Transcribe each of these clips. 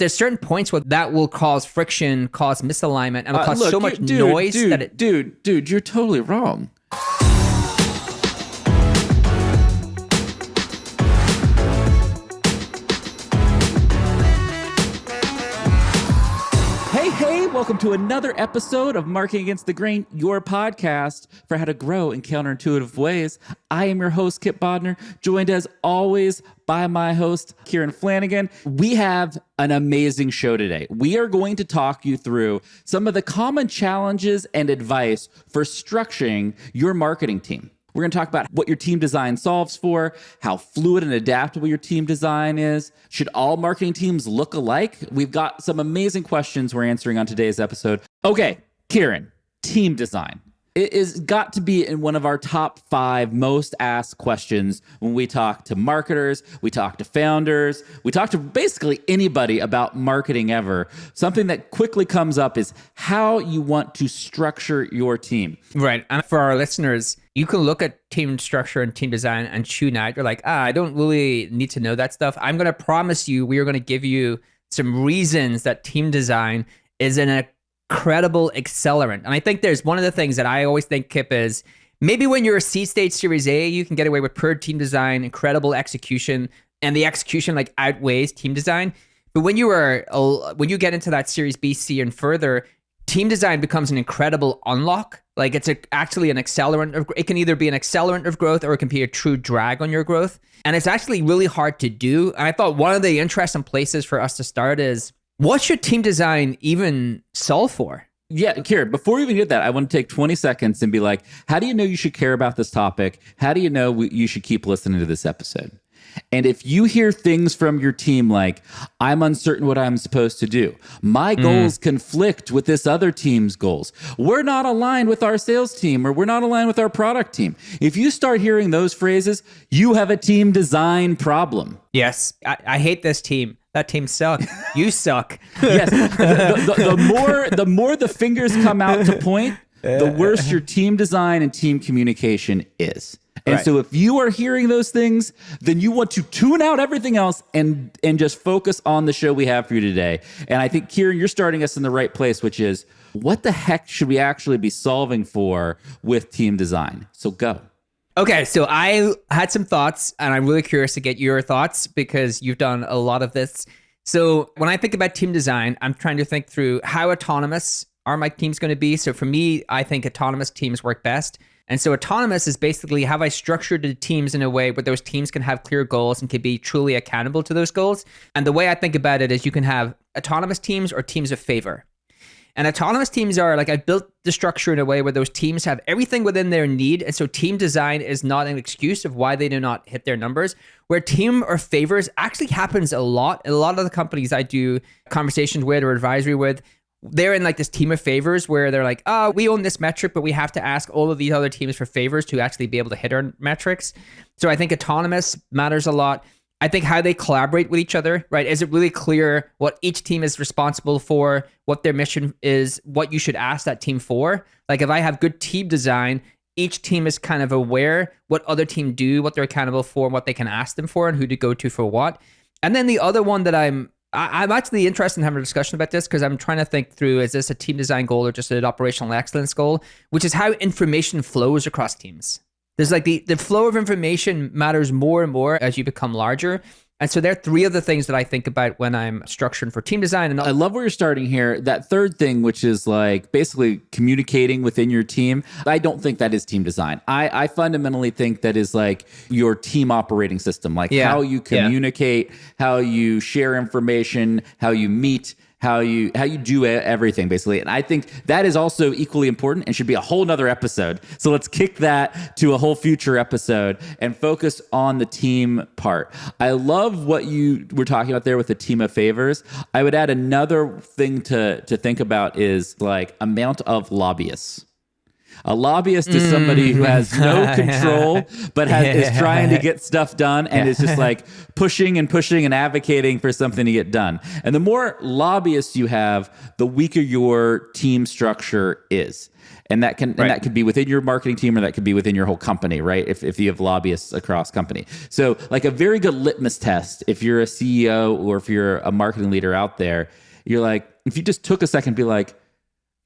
there's certain points where that will cause friction, cause misalignment, and will cause so much noise that it... Dude, you're totally wrong. Hey, welcome to another episode of Marketing Against the Grain, your podcast for how to grow in counterintuitive ways. I am your host, Kipp Bodnar, joined as always by my host, Kieran Flanagan. We have an amazing show today. We are going to talk you through some of the common challenges and advice for structuring your marketing team. We're going to talk about what your team design solves for, how fluid and adaptable your team design is. Should all marketing teams look alike? We've got some amazing questions we're answering on today's episode. Okay, Kieran, team design. It has got to be in one of our top 5 most asked questions when we talk to marketers, we talk to founders, we talk to basically anybody about marketing ever. Something that quickly comes up is how you want to structure your team. Right. And for our listeners, you can look at team structure and team design and tune out. You're like, I don't really need to know that stuff. I'm going to promise you, we are going to give you some reasons that team design is an incredible accelerant. And I think there's one of the things that I always think, Kipp, is maybe when you're a seed stage Series A, you can get away with pure team design, incredible execution, and the execution like outweighs team design. But when you get into that Series B, C, and further, team design becomes an incredible unlock. Like it's actually an accelerant. It can either be an accelerant of growth or it can be a true drag on your growth. And it's actually really hard to do. And I thought one of the interesting places for us to start is, what should team design even solve for? Yeah, Kieran, before we even get that, I want to take 20 seconds and be like, how do you know you should care about this topic? How do you know you should keep listening to this episode? And if you hear things from your team like, I'm uncertain what I'm supposed to do, my goals conflict with this other team's goals, we're not aligned with our sales team, or we're not aligned with our product team. If you start hearing those phrases, you have a team design problem. Yes, I hate this team. That team sucks. You suck. Yes. The more the fingers come out to point, the worse your team design and team communication is. And so if you are hearing those things, then you want to tune out everything else and just focus on the show we have for you today. And I think, Kieran, you're starting us in the right place, which is, what the heck should we actually be solving for with team design? So go. Okay, so I had some thoughts, and I'm really curious to get your thoughts because you've done a lot of this. So when I think about team design, I'm trying to think through how autonomous are my teams going to be. So for me, I think autonomous teams work best. And so autonomous is basically, have I structured the teams in a way where those teams can have clear goals and can be truly accountable to those goals. And the way I think about it is you can have autonomous teams or teams of favor. And autonomous teams are like, I built the structure in a way where those teams have everything within their need. And so team design is not an excuse of why they do not hit their numbers. Where team or favors actually happens a lot. A lot of the companies I do conversations with or advisory with, they're in like this team of favors where they're like, oh, we own this metric, but we have to ask all of these other teams for favors to actually be able to hit our metrics. So I think autonomous matters a lot. I think how they collaborate with each other, right? Is it really clear what each team is responsible for, what their mission is, what you should ask that team for? Like if I have good team design, each team is kind of aware what other team do, what they're accountable for, what they can ask them for, and who to go to for what. And then the other one that I'm actually interested in having a discussion about this because I'm trying to think through, is this a team design goal or just an operational excellence goal, which is how information flows across teams. There's like the flow of information matters more and more as you become larger. And so there are 3 of the things that I think about when I'm structuring for team design. And I love where you're starting here. That third thing, which is like basically communicating within your team. I don't think that is team design. I fundamentally think that is like your team operating system, like how you communicate, how you share information, how you meet, how you do everything, basically. And I think that is also equally important and should be a whole nother episode. So let's kick that to a whole future episode and focus on the team part. I love what you were talking about there with the team of favors. I would add another thing to think about is like amount of lobbyists. A lobbyist is somebody who has no control, but is trying to get stuff done and is just like pushing and advocating for something to get done. And the more lobbyists you have, the weaker your team structure is. And that can and that could be within your marketing team, or that could be within your whole company, right? If you have lobbyists across company. So like a very good litmus test, if you're a CEO or if you're a marketing leader out there, you're like, if you just took a second, be like,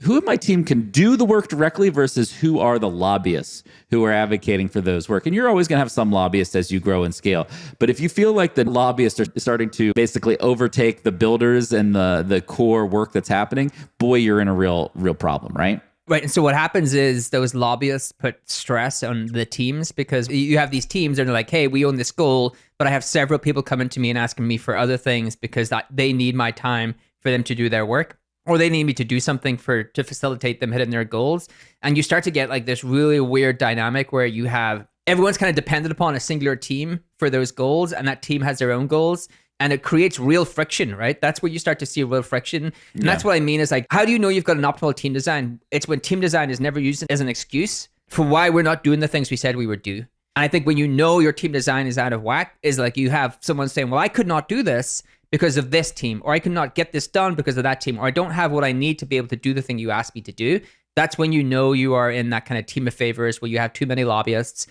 who in my team can do the work directly versus who are the lobbyists who are advocating for those work? And you're always going to have some lobbyists as you grow and scale. But if you feel like the lobbyists are starting to basically overtake the builders and the core work that's happening, boy, you're in a real problem, right? Right. And so what happens is those lobbyists put stress on the teams, because you have these teams and they're like, hey, we own this goal, but I have several people coming to me and asking me for other things because they need my time for them to do their work, or they need me to do something to facilitate them hitting their goals. And you start to get like this really weird dynamic where you have everyone's kind of dependent upon a singular team for those goals, and that team has their own goals. And it creates real friction, right? That's where you start to see real friction. And that's what I mean is like, how do you know you've got an optimal team design? It's when team design is never used as an excuse for why we're not doing the things we said we would do. And I think when you know your team design is out of whack, is like you have someone saying, well, I could not do this because of this team, or I could not get this done because of that team, or I don't have what I need to be able to do the thing you asked me to do. That's when you know you are in that kind of team of favors where you have too many lobbyists.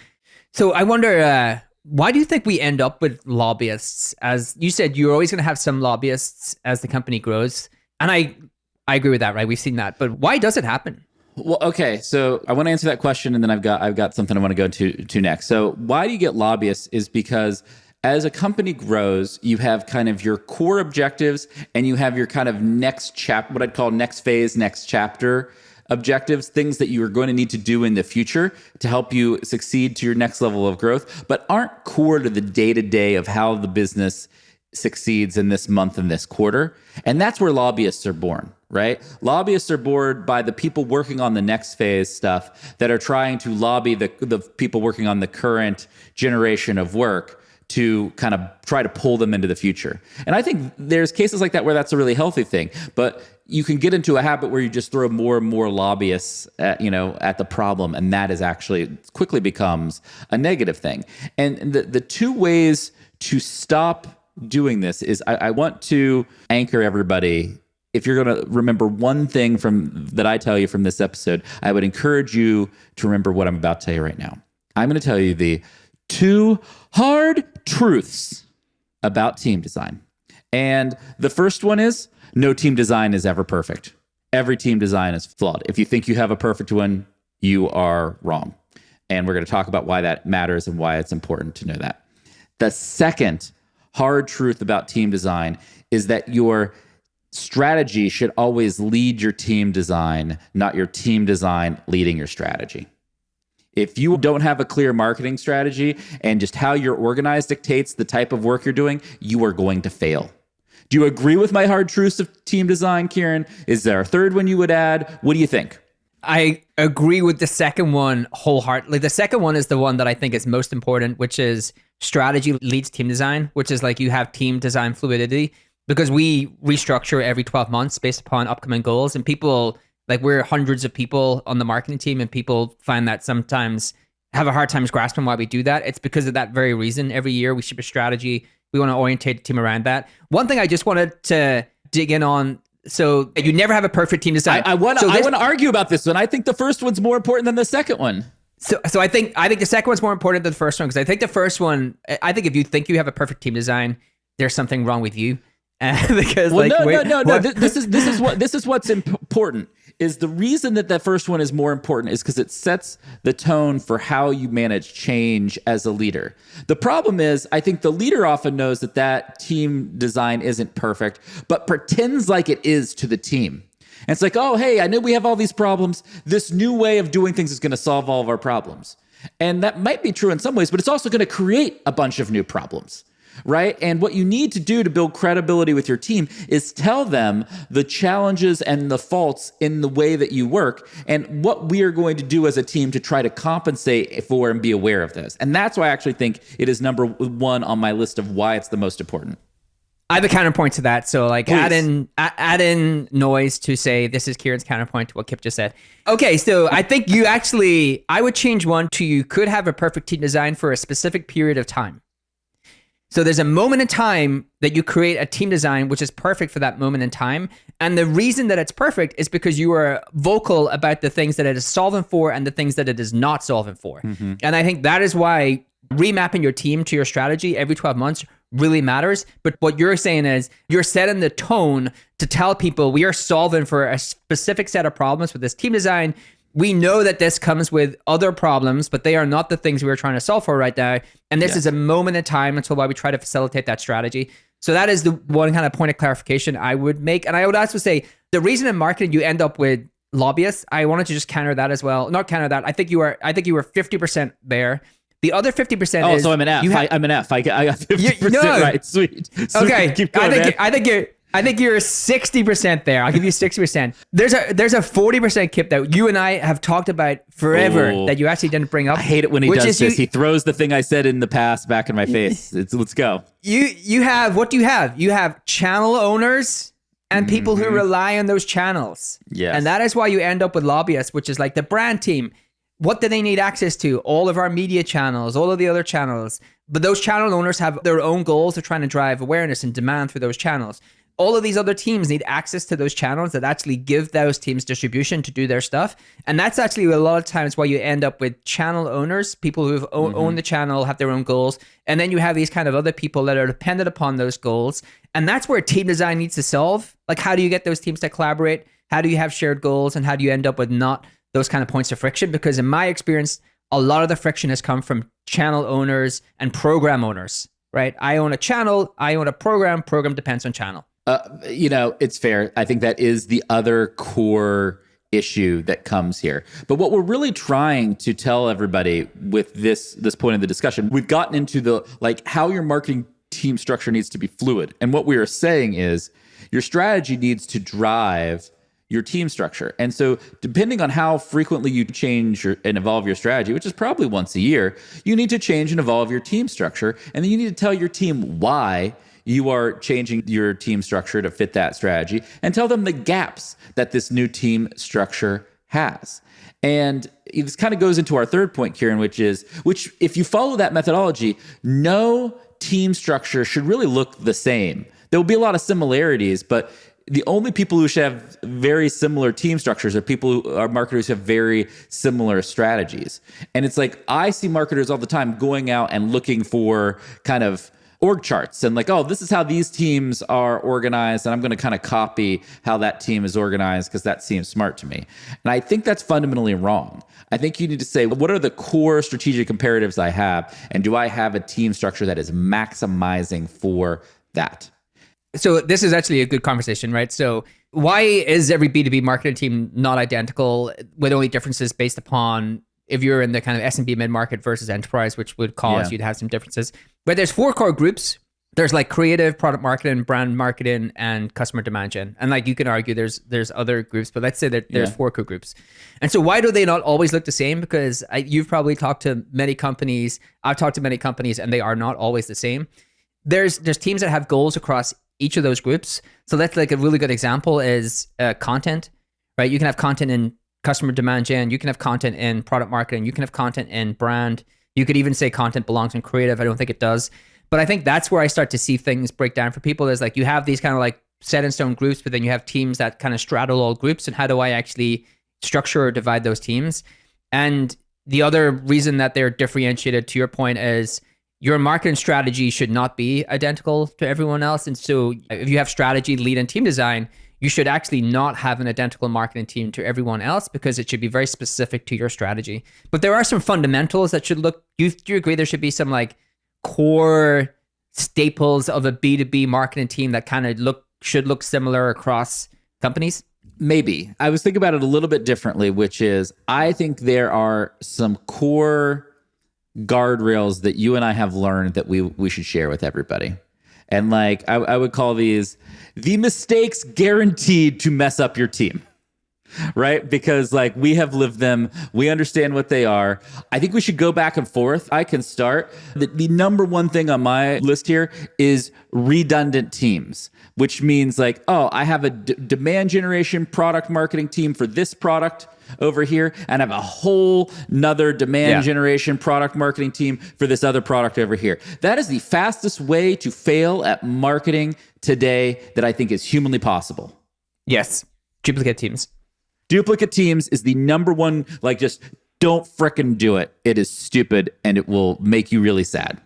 So I wonder, why do you think we end up with lobbyists? As you said, you're always going to have some lobbyists as the company grows. And I agree with that, right? We've seen that. But why does it happen? Well, okay. So I want to answer that question, and then I've got something I want to go to next. So why do you get lobbyists is because as a company grows, you have kind of your core objectives and you have your kind of next what I'd call next phase, next chapter objectives, things that you are going to need to do in the future to help you succeed to your next level of growth, but aren't core to the day-to-day of how the business succeeds in this month and this quarter. And that's where lobbyists are born, right? Lobbyists are born by the people working on the next phase stuff that are trying to lobby the people working on the current generation of work to kind of try to pull them into the future. And I think there's cases like that where that's a really healthy thing, but you can get into a habit where you just throw more and more lobbyists at the problem, and that is actually quickly becomes a negative thing. And the two ways to stop doing this is I want to anchor everybody. If you're going to remember one thing that I tell you from this episode, I would encourage you to remember what I'm about to tell you right now. I'm going to tell you the 2 hard truths about team design. And the first one is, no team design is ever perfect. Every team design is flawed. If you think you have a perfect one, you are wrong. And we're going to talk about why that matters and why it's important to know that. The second hard truth about team design is that your strategy should always lead your team design, not your team design leading your strategy. If you don't have a clear marketing strategy and just how you're organized dictates the type of work you're doing, you are going to fail. Do you agree with my hard truths of team design, Kieran? Is there a third one you would add? What do you think? I agree with the second one wholeheartedly. The second one is the one that I think is most important, which is strategy leads team design, which is like you have team design fluidity, because we restructure every 12 months based upon upcoming goals, and people, like we're hundreds of people on the marketing team, and people find that sometimes have a hard time grasping why we do that. It's because of that very reason. Every year we ship a strategy. We want to orientate the team around that. One thing I just wanted to dig in on, so you never have a perfect team design. I want to argue about this one. I think the first one's more important than the second one. So I think the second one's more important than the first one, because I think the first one, I think if you think you have a perfect team design, there's something wrong with you. Because no. This is what's important. Is the reason that first one is more important is because it sets the tone for how you manage change as a leader. The problem is, I think the leader often knows that team design isn't perfect, but pretends like it is to the team. And it's like, oh, hey, I know we have all these problems. This new way of doing things is going to solve all of our problems. And that might be true in some ways, but it's also going to create a bunch of new problems. Right? And what you need to do to build credibility with your team is tell them the challenges and the faults in the way that you work and what we are going to do as a team to try to compensate for and be aware of this. And that's why I actually think it is number one on my list of why it's the most important. I have a counterpoint to that. So like Please. add in noise to say this is Kieran's counterpoint to what Kipp just said. Okay, so I think I would change one to you could have a perfect team design for a specific period of time. So there's a moment in time that you create a team design which is perfect for that moment in time. And the reason that it's perfect is because you are vocal about the things that it is solving for and the things that it is not solving for. Mm-hmm. And I think that is why remapping your team to your strategy every 12 months really matters. But what you're saying is you're setting the tone to tell people we are solving for a specific set of problems with this team design. We know that this comes with other problems, but they are not the things we're trying to solve for right now. And this is a moment in time until why we try to facilitate that strategy. So that is the one kind of point of clarification I would make. And I would also say the reason in marketing you end up with lobbyists, I wanted to just counter that as well. Not counter that. I think you were 50% there. The other 50% is... Oh, so I'm an F. I'm an F. I got 50% right. Sweet. Okay. Keep going, I think you're 60% there. I'll give you 60%. There's a 40% Kipp that you and I have talked about forever that you actually didn't bring up. I hate it when he does this. He throws the thing I said in the past back in my face. Let's go. You have, what do you have? You have channel owners and people who rely on those channels. Yes. And that is why you end up with lobbyists, which is like the brand team. What do they need access to? All of our media channels, all of the other channels. But those channel owners have their own goals. They're trying to drive awareness and demand through those channels. All of these other teams need access to those channels that actually give those teams distribution to do their stuff. And that's actually a lot of times why you end up with channel owners, people who own the channel, have their own goals. And then you have these kind of other people that are dependent upon those goals. And that's where team design needs to solve. Like, how do you get those teams to collaborate? How do you have shared goals? And how do you end up with not those kind of points of friction? Because in my experience, a lot of the friction has come from channel owners and program owners, right? I own a channel, I own a program depends on channel. It's fair. I think that is the other core issue that comes here. But what we're really trying to tell everybody with this point of the discussion, we've gotten into the how your marketing team structure needs to be fluid. And what we are saying is your strategy needs to drive your team structure. And so depending on how frequently you change and evolve your strategy, which is probably once a year, you need to change and evolve your team structure. And then you need to tell your team why you are changing your team structure to fit that strategy, and tell them the gaps that this new team structure has. And this kind of goes into our third point, Kieran, which if you follow that methodology, no team structure should really look the same. There will be a lot of similarities, but the only people who should have very similar team structures are people who are marketers who have very similar strategies. And it's like, I see marketers all the time going out and looking for kind of org charts and this is how these teams are organized, and I'm going to kind of copy how that team is organized because that seems smart to me. And I think that's fundamentally wrong. I think you need to say, what are the core strategic imperatives I have, and do I have a team structure that is maximizing for that? So this is actually a good conversation, right? So why is every B2B marketing team not identical, with only differences based upon if you're in the kind of SMB mid-market versus enterprise, which would cause you to have some differences? But there's 4 core groups. There's creative, product marketing, brand marketing, and customer demand gen. And you can argue there's other groups, but let's say that there's 4 core groups. And so why do they not always look the same? Because you've probably talked to many companies. I've talked to many companies, and they are not always the same. There's teams that have goals across each of those groups. So that's a really good example is content, right? You can have content in customer demand gen. You can have content in product marketing. You can have content in brand. You could even say content belongs in creative. I don't think it does. But I think that's where I start to see things break down for people is you have these kind of set in stone groups, but then you have teams that kind of straddle all groups. And how do I actually structure or divide those teams? And the other reason that they're differentiated, to your point, is your marketing strategy should not be identical to everyone else. And so if you have strategy, lead, and team design, you should actually not have an identical marketing team to everyone else because it should be very specific to your strategy. But there are some fundamentals that should look, do you agree there should be some core staples of a B2B marketing team that kind of should look similar across companies? Maybe. I was thinking about it a little bit differently, which is I think there are some core guardrails that you and I have learned that we should share with everybody. And I would call these the mistakes guaranteed to mess up your team. right? Because like we have lived them, we understand what they are. I think we should go back and forth. I can start. The number one thing on my list here is redundant teams, which means like, oh, I have a demand generation product marketing team for this product over here, and I have a whole nother demand generation product marketing team for this other product over here. That is the fastest way to fail at marketing today that I think is humanly possible. Yes. Duplicate teams. Duplicate teams is the number one, like just don't frickin' do it. It is stupid and it will make you really sad.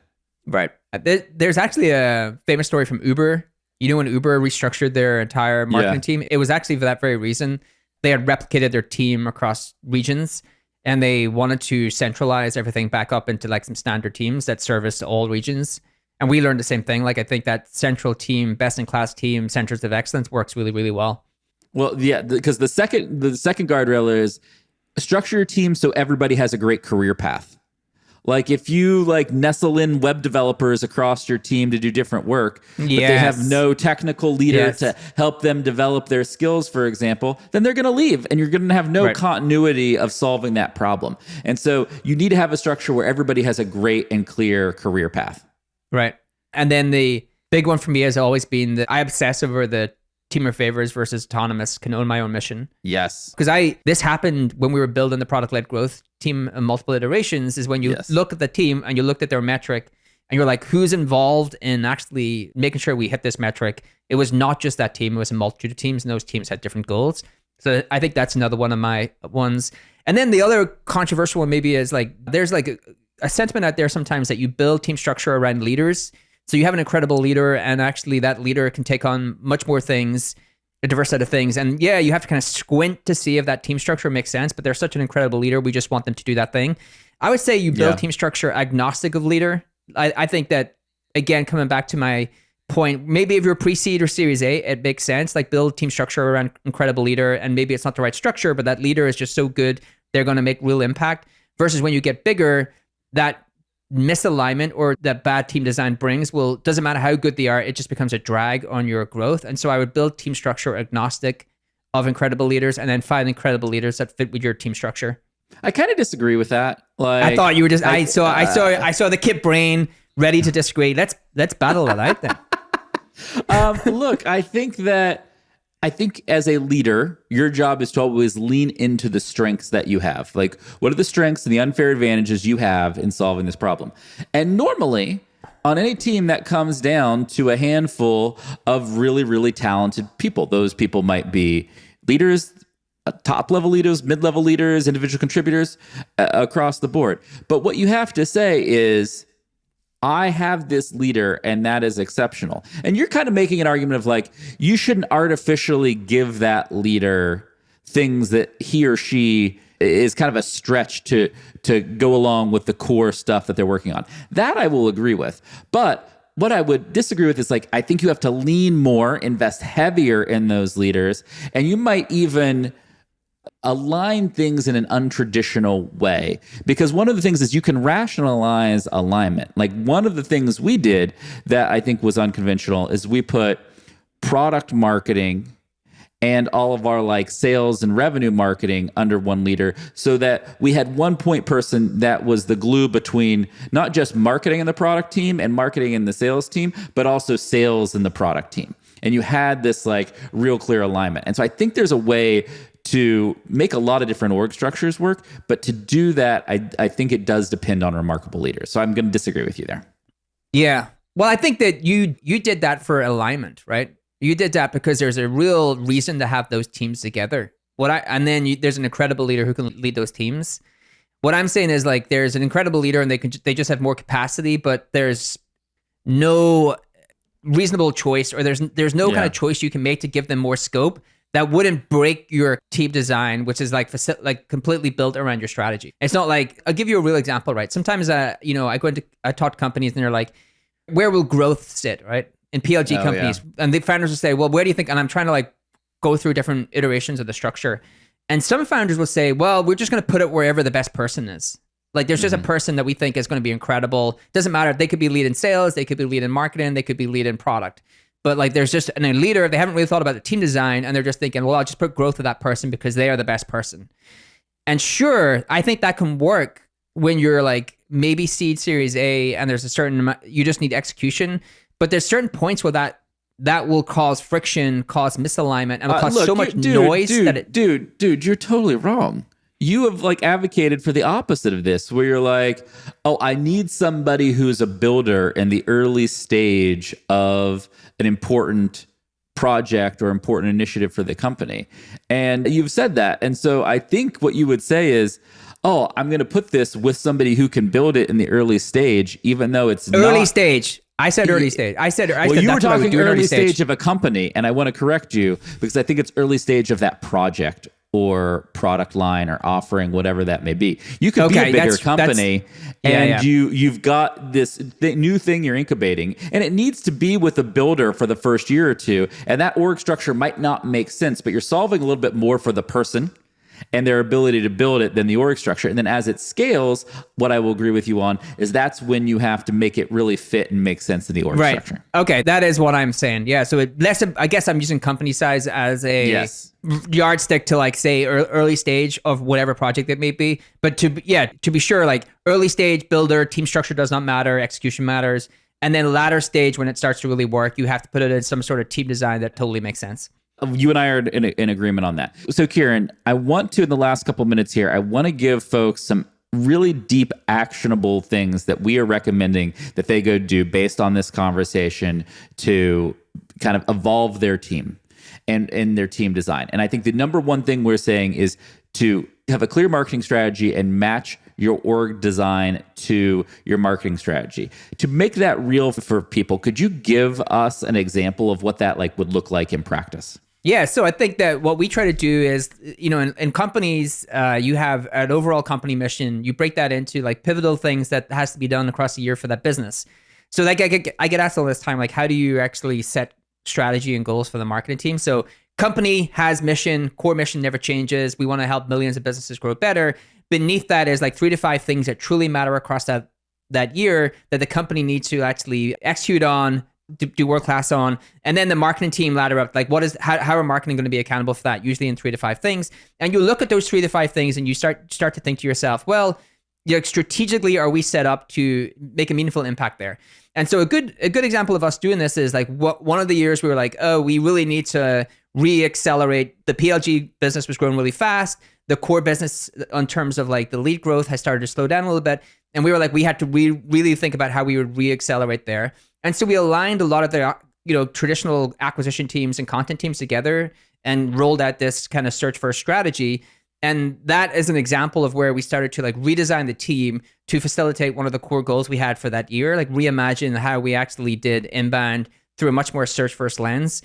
Right. There's actually a famous story from Uber. You know when Uber restructured their entire marketing team? It was actually for that very reason. They had replicated their team across regions and they wanted to centralize everything back up into like some standard teams that service all regions. And we learned the same thing. Like I think that central team, best in class team, centers of excellence works really, really well. Well, yeah, because the second guardrail is structure your team so everybody has a great career path. Like if you like nestle in web developers across your team to do different work, but they have no technical leader to help them develop their skills, for example, then they're going to leave and you're going to have no continuity of solving that problem. And so you need to have a structure where everybody has a great and clear career path. Right. And then the big one for me has always been that I obsess over the team of favors versus autonomous, can own my own mission. Yes. Because this happened when we were building the product-led growth team in multiple iterations, is when you look at the team and you looked at their metric and you're like, who's involved in actually making sure we hit this metric? It was not just that team, it was a multitude of teams and those teams had different goals. So I think that's another one of my ones. And then the other controversial one maybe is like, there's like a sentiment out there sometimes that you build team structure around leaders. So you have an incredible leader and actually that leader can take on much more things, a diverse set of things. And yeah, you have to kind of squint to see if that team structure makes sense, but they're such an incredible leader. We just want them to do that thing. I would say you build team structure agnostic of leader. I think that, again, coming back to my point, maybe if you're pre-seed or series A, it makes sense. Like build team structure around incredible leader and maybe it's not the right structure, but that leader is just so good, they're going to make real impact. Versus when you get bigger, that misalignment or that bad team design brings doesn't matter how good they are, it just becomes a drag on your growth. And so I would build team structure agnostic of incredible leaders and then find incredible leaders that fit with your team structure. I kind of disagree with that. Like I thought you were just I saw the Kipp brain ready to disagree. Let's battle it out then. Look, I think as a leader, your job is to always lean into the strengths that you have. Like, what are the strengths and the unfair advantages you have in solving this problem? And normally, on any team, that comes down to a handful of really, really talented people. Those people might be leaders, top-level leaders, mid-level leaders, individual contributors across the board. But what you have to say is, I have this leader and that is exceptional. And you're kind of making an argument of like, you shouldn't artificially give that leader things that he or she is kind of a stretch to go along with the core stuff that they're working on. That I will agree with. But what I would disagree with is like, I think you have to lean more, invest heavier in those leaders, and you might even align things in an untraditional way. Because one of the things is you can rationalize alignment. Like one of the things we did that I think was unconventional is we put product marketing and all of our like sales and revenue marketing under one leader so that we had one point person that was the glue between not just marketing in the product team and marketing in the sales team, but also sales in the product team. And you had this like real clear alignment. And so I think there's a way to make a lot of different org structures work, but to do that, I think it does depend on remarkable leaders. So I'm going to disagree with you there. Yeah. Well, I think that you did that for alignment, right? You did that because there's a real reason to have those teams together. There's an incredible leader who can lead those teams. What I'm saying is like there's an incredible leader and they just have more capacity, but there's no reasonable choice or there's no kind of choice you can make to give them more scope that wouldn't break your team design, which is like completely built around your strategy. It's not like, I'll give you a real example, right? Sometimes, I talk to companies and they're like, where will growth sit, right? In PLG companies. Yeah. And the founders will say, well, where do you think? And I'm trying to like go through different iterations of the structure. And some founders will say, well, we're just going to put it wherever the best person is. Like there's just a person that we think is going to be incredible. Doesn't matter. They could be lead in sales. They could be lead in marketing. They could be lead in product. but like there's just a leader, they haven't really thought about the team design, and they're just thinking, well, I'll just put growth of that person because they are the best person. And sure, I think that can work when you're like maybe seed series A and there's a certain amount, you just need execution, but there's certain points where that will cause friction, cause misalignment, and will cause so much noise that it... Dude, you're totally wrong. You have like advocated for the opposite of this, where you're like, oh, I need somebody who's a builder in the early stage of an important project or important initiative for the company. And you've said that. And so I think what you would say is, oh, I'm going to put this with somebody who can build it in the early stage, even though it's early stage. I said early stage. I said you were talking early stage of a company, and I want to correct you because I think it's early stage of that project or product line or offering, whatever that may be. You could be a bigger company, and you've got this new thing you're incubating, and it needs to be with a builder for the first year or two, and that org structure might not make sense, but you're solving a little bit more for the person and their ability to build it than the org structure. And then as it scales, what I will agree with you on is that's when you have to make it really fit and make sense in the org structure. Okay, that is what I'm saying. Yeah, so I guess I'm using company size as a yardstick to like say early stage of whatever project it may be. But to be sure, like early stage builder, team structure does not matter, execution matters. And then latter stage, when it starts to really work, you have to put it in some sort of team design that totally makes sense. You and I are in agreement on that. So Kieran, I want to, in the last couple of minutes here, I want to give folks some really deep, actionable things that we are recommending that they go do based on this conversation to kind of evolve their team and their team design. And I think the number one thing we're saying is to have a clear marketing strategy and match your org design to your marketing strategy. To make that real for people, could you give us an example of what that like would look like in practice? Yeah, so I think that what we try to do is, in companies, you have an overall company mission. You break that into like pivotal things that has to be done across a year for that business. So like I get asked all this time, like how do you actually set strategy and goals for the marketing team? So company has mission, core mission never changes. We want to help millions of businesses grow better. Beneath that is like 3 to 5 things that truly matter across that year that the company needs to actually execute on, do world class on, and then the marketing team ladder up. Like, how are marketing going to be accountable for that? Usually in 3 to 5 things, and you look at those 3 to 5 things, and you start to think to yourself, well, strategically, are we set up to make a meaningful impact there? And so a good example of us doing this is like one of the years we were like, oh, we really need to re-accelerate. The PLG business was growing really fast. The core business, in terms of like the lead growth, has started to slow down a little bit. And we were like, we had to really think about how we would re-accelerate there. And so we aligned a lot of the traditional acquisition teams and content teams together and rolled out this kind of search first strategy. And that is an example of where we started to like redesign the team to facilitate one of the core goals we had for that year, like reimagine how we actually did inbound through a much more search first lens.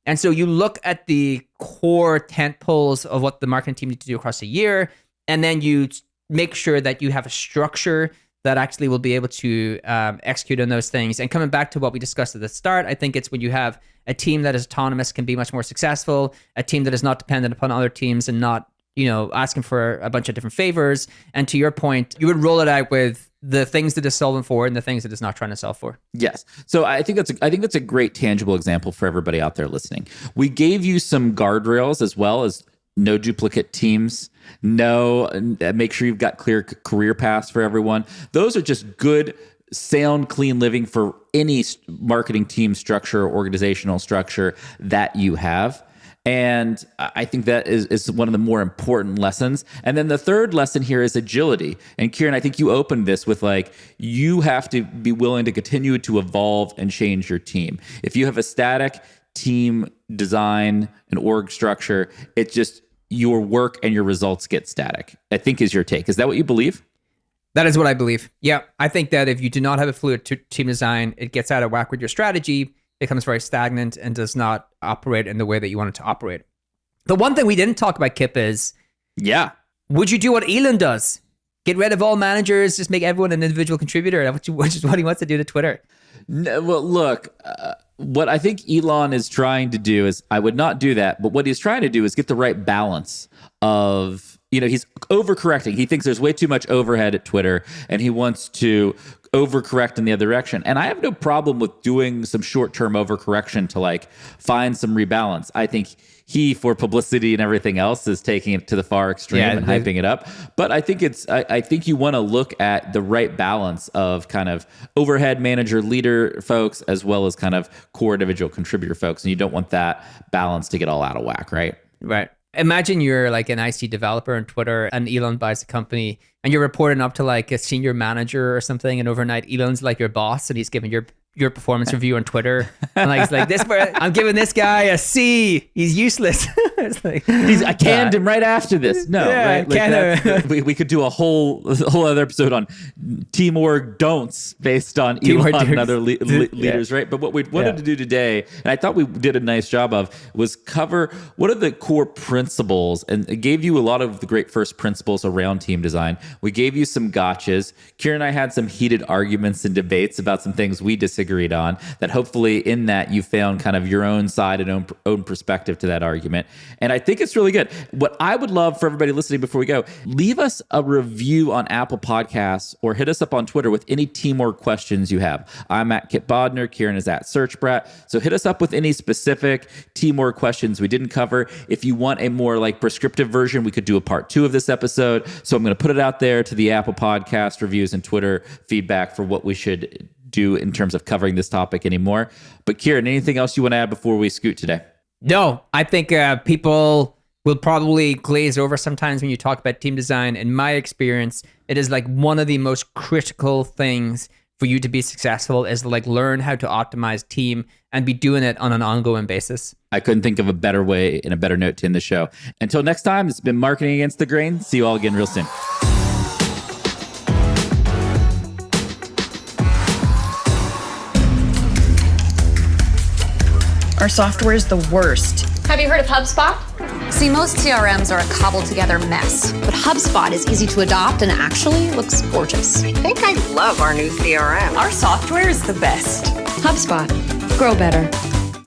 And so you look at the core tent poles of what the marketing team needs to do across a year, and then you make sure that you have a structure that actually will be able to execute on those things. And coming back to what we discussed at the start, I think it's when you have a team that is autonomous can be much more successful, a team that is not dependent upon other teams and not asking for a bunch of different favors. And to your point, you would roll it out with the things that it's solving for and the things that it's not trying to solve for. Yes. So I think that's a great tangible example for everybody out there listening. We gave you some guardrails as well as no duplicate teams, make sure you've got clear career paths for everyone. Those are just good, sound, clean living for any marketing team structure or organizational structure that you have. And I think that is one of the more important lessons. And then the third lesson here is agility. And Kieran, I think you opened this with like, you have to be willing to continue to evolve and change your team. If you have a static team design and org structure, it just, your work and your results get static, I think is your take. Is that what you believe? That is what I believe. Yeah. I think that if you do not have a fluid team design, it gets out of whack with your strategy, becomes very stagnant and does not operate in the way that you want it to operate. The one thing we didn't talk about, Kipp, is would you do what Elon does? Get rid of all managers, just make everyone an individual contributor, which is what he wants to do to Twitter. No, well, look, what I think Elon is trying to do is, I would not do that, but what he's trying to do is get the right balance of, he's overcorrecting. He thinks there's way too much overhead at Twitter, and he wants to overcorrect in the other direction. And I have no problem with doing some short-term overcorrection to like find some rebalance. I think he, for publicity and everything else, is taking it to the far extreme and hyping it up. But I think I think you want to look at the right balance of kind of overhead manager leader folks as well as kind of core individual contributor folks. And you don't want that balance to get all out of whack, right? Right. Imagine you're like an IC developer on Twitter and Elon buys a company and you're reporting up to like a senior manager or something, and overnight Elon's like your boss and he's giving your performance review on Twitter. And like, it's like I'm giving this guy a C. He's useless. It's like, I canned him right after this. No, right? Like we could do a whole other episode on team org don'ts based on Elon and other leaders, right? But what we wanted to do today, and I thought we did a nice job of, was cover what are the core principles, and it gave you a lot of the great first principles around team design. We gave you some gotchas. Kieran and I had some heated arguments and debates about some things we disagreed on, that hopefully in that you found kind of your own side and own perspective to that argument. And I think it's really good. What I would love for everybody listening before we go, leave us a review on Apple Podcasts or hit us up on Twitter with any teamwork questions you have. I'm at Kipp Bodnar. Kieran is at SearchBrat. So hit us up with any specific teamwork questions we didn't cover. If you want a more like prescriptive version, we could do a part 2 of this episode. So I'm going to put it out there to the Apple Podcast reviews and Twitter feedback for what we should do in terms of covering this topic anymore. But Kieran, anything else you want to add before we scoot today? No, I think people will probably glaze over sometimes when you talk about team design. In my experience, it is like one of the most critical things for you to be successful is like learn how to optimize team and be doing it on an ongoing basis. I couldn't think of a better way and a better note to end the show. Until next time, it's been Marketing Against the Grain. See you all again real soon. Our software is the worst. Have you heard of HubSpot? See, most CRMs are a cobbled together mess, but HubSpot is easy to adopt and actually looks gorgeous. I think I love our new CRM. Our software is the best. HubSpot. Grow better.